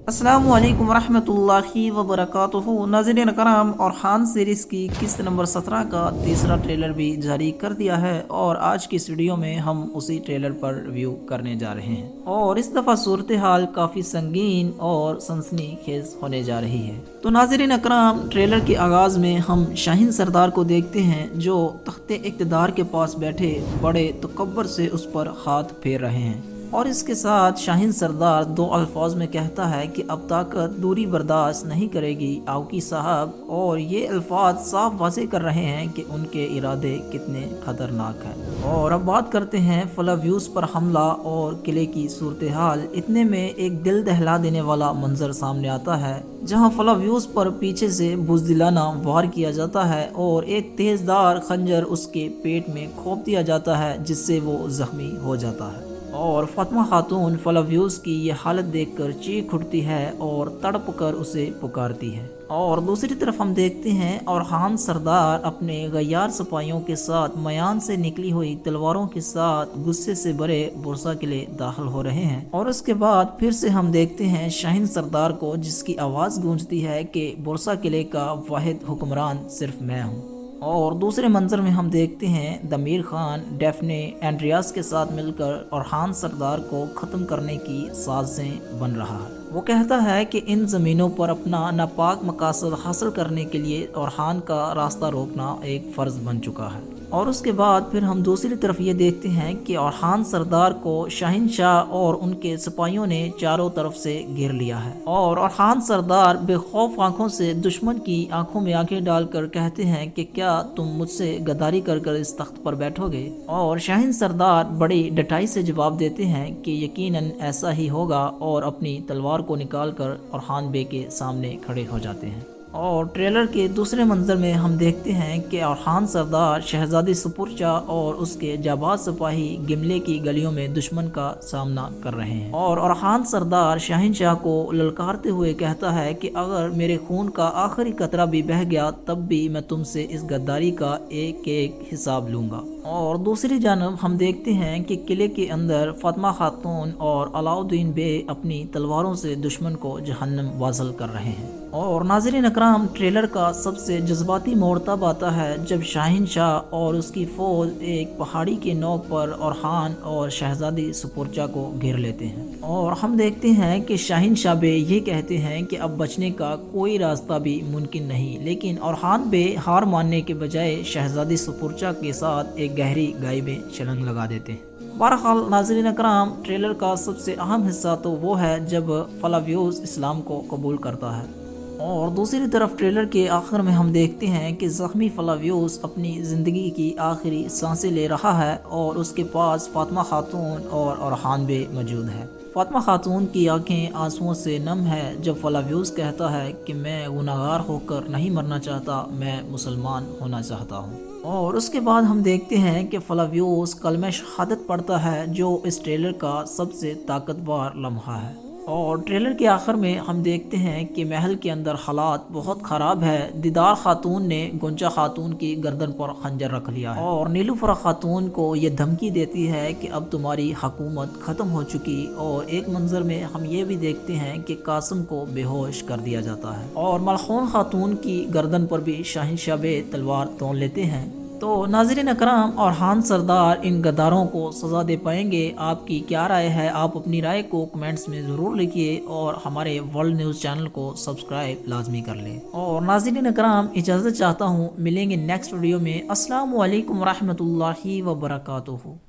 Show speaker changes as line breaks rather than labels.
السلام علیکم ورحمۃ اللہ وبرکاتہ۔ ناظرین کرام، اور خان سیریز کی قسط نمبر 17 کا تیسرا ٹریلر بھی جاری کر دیا ہے، اور آج کی اس ویڈیو میں ہم اسی ٹریلر پر ریویو کرنے جا رہے ہیں، اور اس دفعہ صورتحال کافی سنگین اور سنسنی خیز ہونے جا رہی ہے۔ تو ناظرین اکرام، ٹریلر کے آغاز میں ہم شاہین سردار کو دیکھتے ہیں جو تخت اقتدار کے پاس بیٹھے بڑے تکبر سے اس پر ہاتھ پھیر رہے ہیں، اور اس کے ساتھ شاہین سردار دو الفاظ میں کہتا ہے کہ اب طاقت دوری برداشت نہیں کرے گی آوکی صاحب، اور یہ الفاظ صاف واضح کر رہے ہیں کہ ان کے ارادے کتنے خطرناک ہیں۔ اور اب بات کرتے ہیں فلاویوس پر حملہ اور قلعے کی صورتحال۔ اتنے میں ایک دل دہلا دینے والا منظر سامنے آتا ہے، جہاں فلاویوس پر پیچھے سے بزدلانہ وار کیا جاتا ہے اور ایک تیز دھار خنجر اس کے پیٹ میں کھوپ دیا جاتا ہے، جس سے وہ زخمی ہو جاتا ہے۔ اور فاطمہ خاتون فلاویوس کی یہ حالت دیکھ کر چیخ اٹھتی ہے اور تڑپ کر اسے پکارتی ہے۔ اور دوسری طرف ہم دیکھتے ہیں اور خان سردار اپنے غیار سپاہیوں کے ساتھ میان سے نکلی ہوئی تلواروں کے ساتھ غصے سے بھرے بورسا قلعے داخل ہو رہے ہیں، اور اس کے بعد پھر سے ہم دیکھتے ہیں شاہین سردار کو، جس کی آواز گونجتی ہے کہ بورسا قلعے کا واحد حکمران صرف میں ہوں۔ اور دوسرے منظر میں ہم دیکھتے ہیں دمیر خان ڈیفنے اینڈریاس کے ساتھ مل کر اور خان سردار کو ختم کرنے کی سازشیں بن رہا ہے۔ وہ کہتا ہے کہ ان زمینوں پر اپنا ناپاک مقاصد حاصل کرنے کے لیے اور خان کا راستہ روکنا ایک فرض بن چکا ہے۔ اور اس کے بعد پھر ہم دوسری طرف یہ دیکھتے ہیں کہ اورخان سردار کو شاہین شاہ اور ان کے سپاہیوں نے چاروں طرف سے گھیر لیا ہے، اور اورخان سردار بے خوف آنکھوں سے دشمن کی آنکھوں میں آنکھیں ڈال کر کہتے ہیں کہ کیا تم مجھ سے غداری کر کر اس تخت پر بیٹھو گے؟ اور شاہین سردار بڑی ڈٹائی سے جواب دیتے ہیں کہ یقیناً ایسا ہی ہوگا، اور اپنی تلوار کو نکال کر اورخان بے کے سامنے کھڑے ہو جاتے ہیں۔ اور ٹریلر کے دوسرے منظر میں ہم دیکھتے ہیں کہ اورخان سردار شہزادی سپورچا اور اس کے جاباز سپاہی گملے کی گلیوں میں دشمن کا سامنا کر رہے ہیں، اور اورخان سردار شاہین شاہ کو للکارتے ہوئے کہتا ہے کہ اگر میرے خون کا آخری قطرہ بھی بہہ گیا تب بھی میں تم سے اس غداری کا ایک ایک حساب لوں گا۔ اور دوسری جانب ہم دیکھتے ہیں کہ قلعے کے اندر فاطمہ خاتون اور علاؤالدین بے اپنی تلواروں سے دشمن کو جہنم واصل کر رہے ہیں۔ اور ناظرین اکرام، ٹریلر کا سب سے جذباتی موڑ تب آتا ہے جب شاہین شاہ اور اس کی فوج ایک پہاڑی کے نوک پر اورخان اور شہزادی سپورچا کو گھیر لیتے ہیں، اور ہم دیکھتے ہیں کہ شاہین شاہ بے یہ کہتے ہیں کہ اب بچنے کا کوئی راستہ بھی ممکن نہیں، لیکن اورخان بے ہار ماننے کے بجائے شہزادی سپورچا کے ساتھ ایک گہری گائے میں چھلنگ لگا دیتے ہیں۔ بہرحال ناظرین اکرام، ٹریلر کا سب سے اہم حصہ تو وہ ہے جب فلاویوس اسلام کو قبول کرتا ہے، اور دوسری طرف ٹریلر کے آخر میں ہم دیکھتے ہیں کہ زخمی فلاویوس اپنی زندگی کی آخری سانسیں لے رہا ہے، اور اس کے پاس فاطمہ خاتون اور اورخان بے موجود ہے۔ فاطمہ خاتون کی آنکھیں آنسوؤں سے نم ہے جب فلاویوس کہتا ہے کہ میں گناہگار ہو کر نہیں مرنا چاہتا، میں مسلمان ہونا چاہتا ہوں۔ اور اس کے بعد ہم دیکھتے ہیں کہ فلاویوس کلمہ شہادت پڑھتا ہے، جو اس ٹریلر کا سب سے طاقتور لمحہ ہے۔ اور ٹریلر کے آخر میں ہم دیکھتے ہیں کہ محل کے اندر حالات بہت خراب ہے۔ دیدار خاتون نے گنجا خاتون کی گردن پر خنجر رکھ لیا ہے، اور نیلوفر خاتون کو یہ دھمکی دیتی ہے کہ اب تمہاری حکومت ختم ہو چکی۔ اور ایک منظر میں ہم یہ بھی دیکھتے ہیں کہ قاسم کو بے ہوش کر دیا جاتا ہے، اور ملخون خاتون کی گردن پر بھی شاہین شاہ بے تلوار تون لیتے ہیں۔ تو ناظرین اکرام، اورخان سردار ان غداروں کو سزا دے پائیں گے؟ آپ کی کیا رائے ہے؟ آپ اپنی رائے کو کمنٹس میں ضرور لکھیے، اور ہمارے ورلڈ نیوز چینل کو سبسکرائب لازمی کر لیں۔ اور ناظرین اکرام، اجازت چاہتا ہوں، ملیں گے نیکسٹ ویڈیو میں۔ السلام علیکم ورحمۃ اللہ وبرکاتہ۔